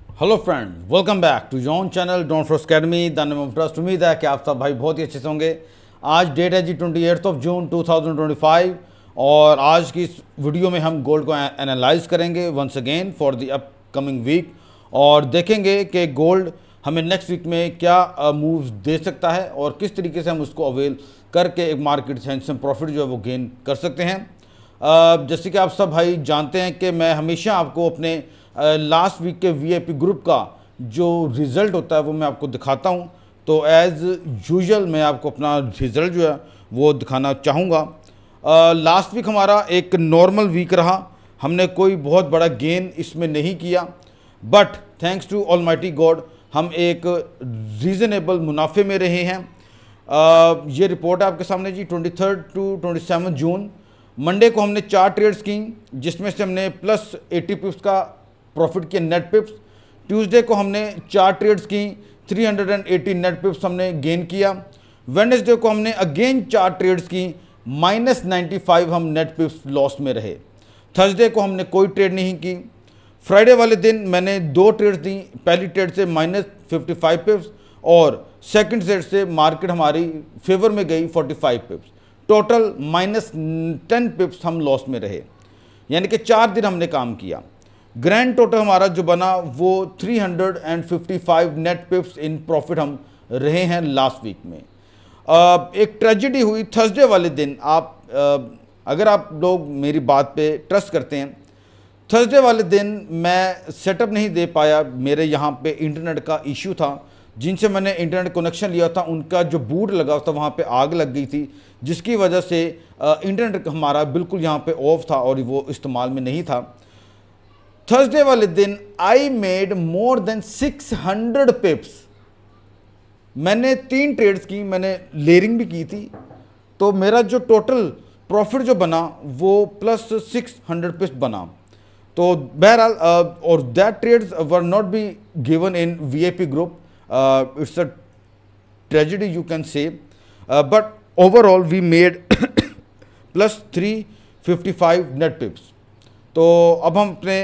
Hello friend, welcome back to your own channel don't forget academy the name of trust. उम्मीद है कि आप सब भाई बहुत ही अच्छे से होंगे। आज डेट है जी 28 जून 2025 और आज की इस वीडियो में हम गोल्ड को एनालाइज करेंगे once again for the upcoming week और देखेंगे कि गोल्ड हमें नेक्स्ट वीक में क्या मूव्स दे सकता है और किस तरीके से हम उसको अवेल करके एक मार्केट से हैंडसम प्रॉफिट जो है वो गेन कर सकते हैं। जैसे कि आप सब भाई जानते हैं कि मैं हमेशा आपको अपने लास्ट वीक के वीआईपी ग्रुप का जो रिज़ल्ट होता है वो मैं आपको दिखाता हूं। तो एज़ यूजुअल मैं आपको अपना रिज़ल्ट जो है वो दिखाना चाहूँगा। लास्ट वीक हमारा एक नॉर्मल वीक रहा, हमने कोई बहुत बड़ा गेन इसमें नहीं किया, but thanks to almighty God हम एक रीज़नेबल मुनाफे में रहे हैं। ये रिपोर्ट है आपके सामने जी। 23 टू 27 जून मंडे को हमने 4 ट्रेड्स की जिसमें से हमने प्लस 80 पिप्स का प्रॉफिट किया, नेट पिप्स। ट्यूसडे को हमने 4 ट्रेड्स की, 380 नेट पिप्स हमने गेन किया। वेडनेसडे को हमने अगेन 4 ट्रेड्स की, -95 हम नेट पिप्स लॉस में रहे। थर्सडे को हमने कोई ट्रेड नहीं की। फ्राइडे वाले दिन मैंने 2 ट्रेड्स दी, पहली ट्रेड से -55 पिप्स और सेकंड ट्रेड से मार्केट हमारी फेवर में गई 45 पिप्स। टोटल -10 पिप्स हम लॉस में रहे, यानी कि 4 दिन हमने काम किया। ग्रैंड टोटल हमारा जो बना वो 355 नेट पिप्स इन प्रॉफिट हम रहे हैं लास्ट वीक में। एक ट्रेजेडी हुई थर्सडे वाले दिन। अगर आप लोग मेरी बात पे ट्रस्ट करते हैं, थर्सडे वाले दिन मैं सेटअप नहीं दे पाया, मेरे यहाँ पे इंटरनेट का इशू था। जिनसे मैंने इंटरनेट कनेक्शन लिया था उनका जो बूट लगा था वहाँ पे आग लग गई थी, जिसकी वजह से इंटरनेट हमारा बिल्कुल यहाँ पे ऑफ था और वो इस्तेमाल में नहीं था। थर्सडे वाले दिन आई मेड मोर देन 600 पिप्स। मैंने 3 ट्रेड्स की, मैंने लेयरिंग भी की थी, तो मेरा जो टोटल प्रॉफिट जो बना वो प्लस 600 पिप्स बना। तो बहरहाल और that trades were not be given in VIP group. It's a tragedy you can say, but overall we made plus 355 net pips. तो अब हम अपने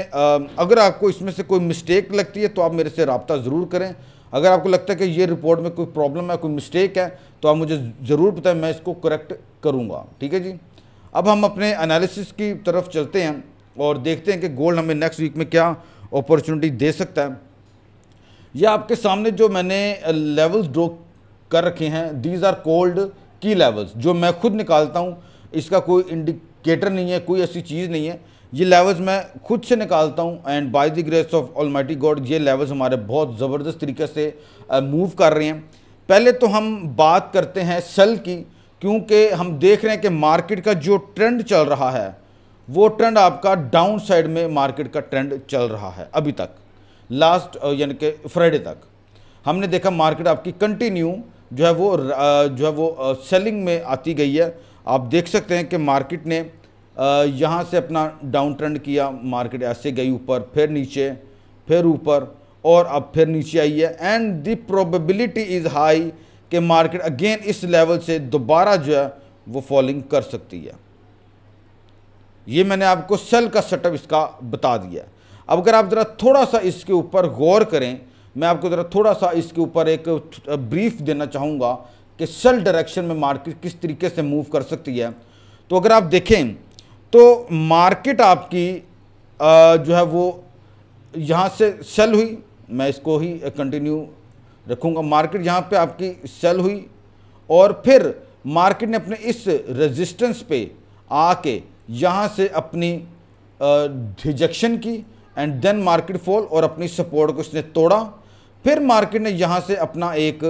अगर आपको इसमें से कोई मिस्टेक लगती है तो आप मेरे से रब्ता ज़रूर करें। अगर आपको लगता है कि ये रिपोर्ट में कोई प्रॉब्लम है, कोई मिस्टेक है, तो आप मुझे ज़रूर बताएं, मैं इसको करेक्ट करूँगा। ठीक है जी। अब हम अपने एनालिसिस की तरफ चलते हैं और देखते हैं कि गोल्ड हमें नेक्स्ट वीक में क्या अपॉर्चुनिटी दे सकता है। यह आपके सामने जो मैंने लेवल्स ड्रॉ कर रखे हैं, दीज आर कॉल्ड की लेवल्स, जो मैं खुद निकालता हूँ। इसका कोई इंडिकेटर नहीं है, कोई ऐसी चीज़ नहीं है। ये लेवल्स मैं खुद से निकालता हूँ and by the grace of almighty God ये लेवल्स हमारे बहुत ज़बरदस्त तरीके से मूव कर रहे हैं। पहले तो हम बात करते हैं सेल की, क्योंकि हम देख रहे हैं कि मार्केट का जो ट्रेंड चल रहा है वो ट्रेंड आपका डाउन साइड में मार्केट का ट्रेंड चल रहा है। अभी तक लास्ट यानी कि फ्राइडे तक हमने देखा मार्केट आपकी कंटिन्यू जो है वो सेलिंग में आती गई है। आप देख सकते हैं कि मार्केट ने यहाँ से अपना डाउन ट्रेंड किया, मार्केट ऐसे गई ऊपर, फिर नीचे, फिर ऊपर और अब फिर नीचे आई है। And the probability is high कि मार्केट अगेन इस लेवल से दोबारा जो है वो फॉलिंग कर सकती है। ये मैंने आपको सेल का सेटअप इसका बता दिया। अब अगर आप ज़रा थोड़ा सा इसके ऊपर गौर करें, मैं आपको ज़रा थोड़ा सा इसके ऊपर एक ब्रीफ देना चाहूँगा कि सेल डायरेक्शन में मार्केट किस तरीके से मूव कर सकती है। तो अगर आप देखें तो मार्केट आपकी जो है वो यहाँ से सेल हुई, मैं इसको ही कंटिन्यू रखूँगा। मार्केट यहाँ पे आपकी सेल हुई और फिर मार्केट ने अपने इस रेजिस्टेंस पे आके यहाँ से अपनी रिजेक्शन की एंड देन मार्केट फॉल और अपनी सपोर्ट को इसने तोड़ा। फिर मार्केट ने यहाँ से अपना एक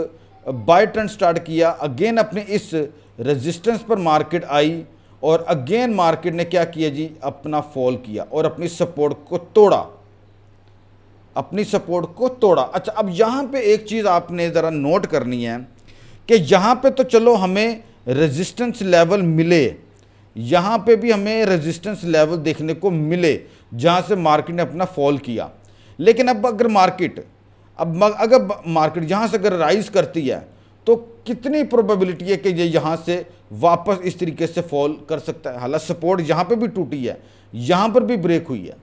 बाय ट्रेंड स्टार्ट किया, अगेन अपने इस रेजिस्टेंस पर मार्केट आई और अगेन मार्केट ने क्या किया जी, अपना फॉल किया और अपनी सपोर्ट को तोड़ा, अपनी सपोर्ट को तोड़ा। अच्छा, अब यहाँ पे एक चीज़ आपने ज़रा नोट करनी है कि यहाँ पे तो चलो हमें रेजिस्टेंस लेवल मिले, यहाँ पे भी हमें रेजिस्टेंस लेवल देखने को मिले जहाँ से मार्केट ने अपना फॉल किया। लेकिन अब अगर मार्केट यहाँ से अगर राइज करती है तो कितनी प्रोबेबिलिटी है कि ये यहाँ से वापस इस तरीके से फॉल कर सकता है। हालांकि सपोर्ट यहाँ पे भी टूटी है, यहाँ पर भी ब्रेक हुई है,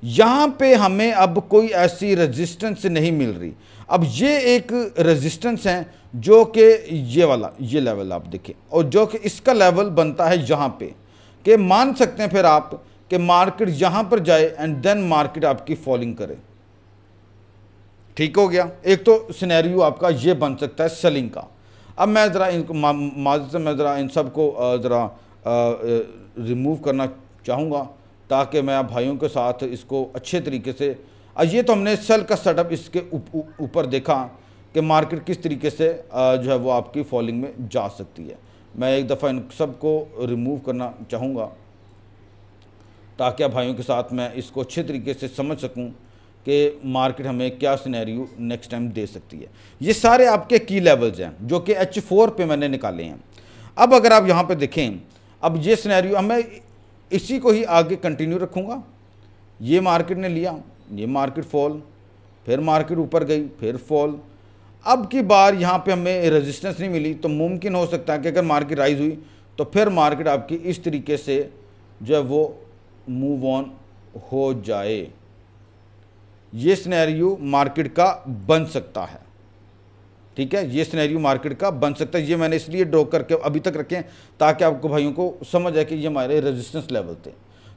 यहाँ पे हमें अब कोई ऐसी रेजिस्टेंस नहीं मिल रही। अब ये एक रेजिस्टेंस है जो कि ये वाला, ये लेवल आप देखें, और जो कि इसका लेवल बनता है यहाँ पे, कि मान सकते हैं फिर आप कि मार्केट यहाँ पर जाए एंड देन मार्केट आपकी फॉलिंग करे। ठीक हो गया, एक तो सिनेरियो आपका ये बन सकता है सेलिंग का। अब मैं ज़रा इनको माज़ से मैं ज़रा इन सब को ज़रा रिमूव करना चाहूँगा ताकि मैं आप भाइयों के साथ इसको अच्छे तरीके से, ये तो हमने सेल का सेटअप इसके ऊपर देखा कि मार्केट किस तरीके से जो है वो आपकी फॉलिंग में जा सकती है। मैं एक दफ़ा इन सब को रिमूव करना चाहूँगा ताकि आप भाइयों के साथ मैं इसको अच्छे तरीके से समझ सकूँ कि मार्केट हमें क्या सिनेरियो नेक्स्ट टाइम दे सकती है। ये सारे आपके की लेवल्स हैं जो कि H4 पे मैंने निकाले हैं। अब अगर आप यहाँ पे देखें, अब ये सिनेरियो मैं इसी को ही आगे कंटिन्यू रखूँगा। ये मार्केट ने लिया, ये मार्केट फॉल, फिर मार्केट ऊपर गई, फिर फॉल। अब की बार यहाँ पे हमें रेजिस्टेंस नहीं मिली, तो मुमकिन हो सकता है कि अगर मार्केट राइज हुई तो फिर मार्केट आपकी इस तरीके से जो है वो मूव ऑन हो जाए। ये सिनेरियो मार्केट का बन सकता है। ठीक है, ये सिनेरियो मार्केट का बन सकता है। ये मैंने इसलिए ड्रॉ करके अभी तक रखे हैं ताकि आपको भाइयों को समझ आए कि ये हमारे रेजिस्टेंस लेवल थे।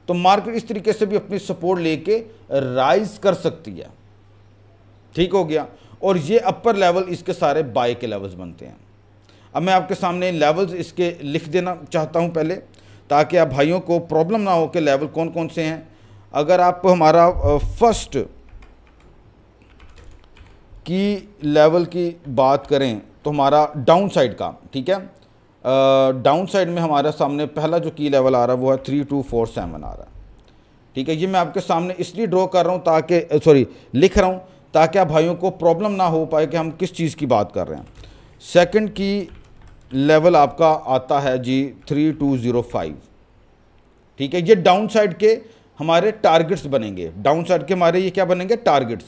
तो मार्केट इस तरीके से भी अपनी सपोर्ट लेके राइज कर सकती है। ठीक हो गया, और ये अपर लेवल इसके सारे बाय के लेवल्स बनते हैं। अब मैं आपके सामने लेवल्स इसके लिख देना चाहता हूं पहले, ताकि आप भाइयों को प्रॉब्लम ना हो कि लेवल कौन कौन से हैं। अगर आप हमारा फर्स्ट की लेवल की बात करें तो हमारा डाउन साइड का, ठीक है, डाउन साइड में हमारा सामने पहला जो की लेवल आ रहा है वो है 3247 आ रहा है। ठीक है, ये मैं आपके सामने इसलिए ड्रॉ कर रहा हूँ ताकि लिख रहा हूँ ताकि आप भाइयों को प्रॉब्लम ना हो पाए कि हम किस चीज़ की बात कर रहे हैं। सेकंड की लेवल आपका आता है जी 3205। ठीक है, ये डाउन साइड के हमारे टारगेट्स बनेंगे, डाउन साइड के हमारे ये क्या बनेंगे, टारगेट्स।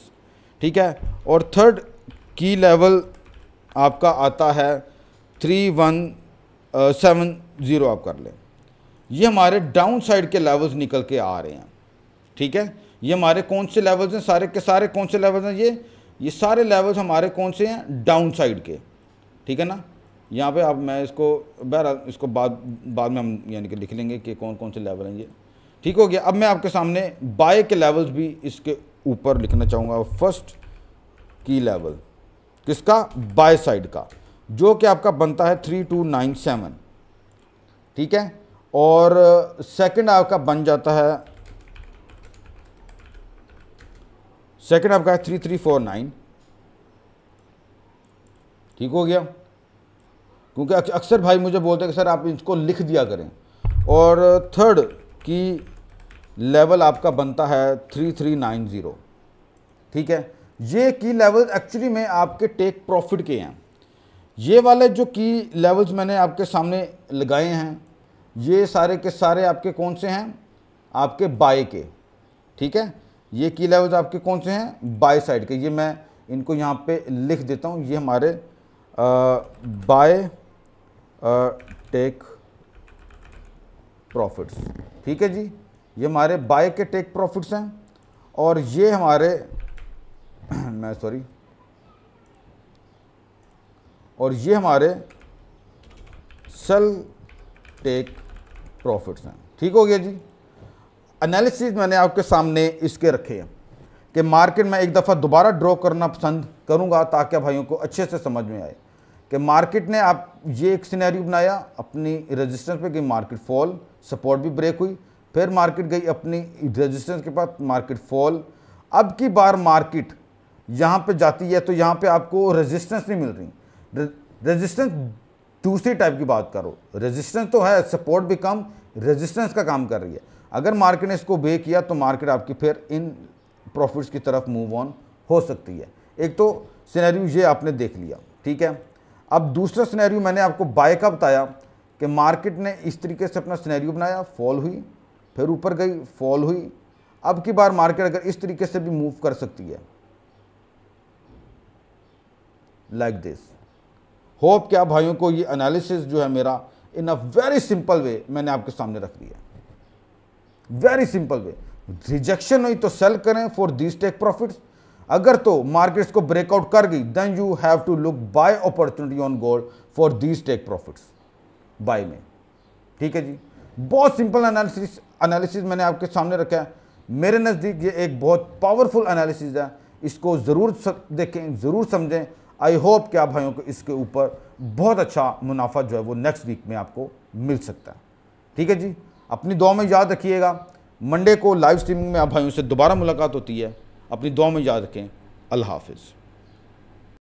ठीक है, और थर्ड की लेवल आपका आता है 3170 आप कर लें। ये हमारे डाउन साइड के लेवल्स निकल के आ रहे हैं। ठीक है, ये हमारे कौन से लेवल्स हैं, सारे के सारे कौन से लेवल्स हैं, ये सारे लेवल्स हमारे कौन से हैं, डाउन साइड के। ठीक है ना, यहाँ पे आप मैं इसको बहरहाल इसको बाद में हम यानी कि लिख लेंगे कि कौन कौन से लेवल हैं ये। ठीक हो गया। अब मैं आपके सामने बाय के लेवल्स भी इसके ऊपर लिखना चाहूँगा। फर्स्ट की लेवल किसका, बाय साइड का, जो कि आपका बनता है 3297। ठीक है, और सेकंड आपका बन जाता है, सेकंड आपका है 3349। ठीक हो गया, क्योंकि अक्सर भाई मुझे बोलते हैं कि सर आप इसको लिख दिया करें। और थर्ड की लेवल आपका बनता है 3390। ठीक है, ये की लेवल एक्चुअली में आपके टेक प्रॉफिट के हैं। ये वाले जो की लेवल्स मैंने आपके सामने लगाए हैं ये सारे के सारे आपके कौन से हैं, आपके बाय के। ठीक है, ये की लेवल्स आपके कौन से हैं, बाय साइड के। ये मैं इनको यहाँ पे लिख देता हूँ, ये हमारे बाय टेक प्रॉफिट्स। ठीक है जी, ये हमारे बाय के टेक प्रॉफिट्स हैं, और ये हमारे और ये हमारे सेल टेक प्रॉफिट्स हैं। ठीक हो गया जी। एनालिसिस मैंने आपके सामने इसके रखे हैं कि मार्केट में एक दफ़ा दोबारा ड्रॉ करना पसंद करूंगा ताकि भाइयों को अच्छे से समझ में आए कि मार्केट ने आप ये एक सिनेरियो बनाया, अपनी रेजिस्टेंस पे गई मार्केट फॉल, सपोर्ट भी ब्रेक हुई, फिर मार्केट गई अपनी रेजिस्टेंस के पास, मार्केट फॉल। अब की बार मार्केट यहाँ पे जाती है तो यहाँ पे आपको रेजिस्टेंस नहीं मिल रही। रेजिस्टेंस दूसरी टाइप की बात करो, रेजिस्टेंस तो है, सपोर्ट भी कम, रेजिस्टेंस का काम कर रही है। अगर मार्केट ने इसको ब्रेक किया तो मार्केट आपकी फिर इन प्रॉफिट्स की तरफ मूव ऑन हो सकती है। एक तो सिनेरियो ये आपने देख लिया। ठीक है, अब दूसरा सिनेरियो मैंने आपको बाय का बताया कि मार्केट ने इस तरीके से अपना सिनेरियो बनाया, फॉल हुई, फिर ऊपर गई, फॉल हुई। अब की बार मार्केट अगर इस तरीके से भी मूव कर सकती है, लाइक दिस। होप क्या भाइयों को ये एनालिसिस जो है मेरा इन अ वेरी सिंपल वे मैंने आपके सामने रख दिया, वेरी सिंपल वे, रिजेक्शन हुई तो सेल करें फॉर दीज टेक प्रॉफिट्स। अगर तो मार्केट्स को ब्रेकआउट कर गई then you have to look buy opportunity on gold for these take profits buy में। ठीक है जी, बहुत सिंपल एनालिसिस मैंने आपके सामने रखा है। मेरे नज़दीक ये एक बहुत पावरफुल एनालिसिस है, इसको ज़रूर देखें, ज़रूर समझें। आई होप कि आप भाइयों को इसके ऊपर बहुत अच्छा मुनाफा जो है वो नेक्स्ट वीक में आपको मिल सकता है। ठीक है जी, अपनी दुआ में याद रखिएगा। मंडे को लाइव स्ट्रीमिंग में आप भाइयों से दोबारा मुलाकात होती है। अपनी दुआ में याद रखें। अल्लाह हाफिज़।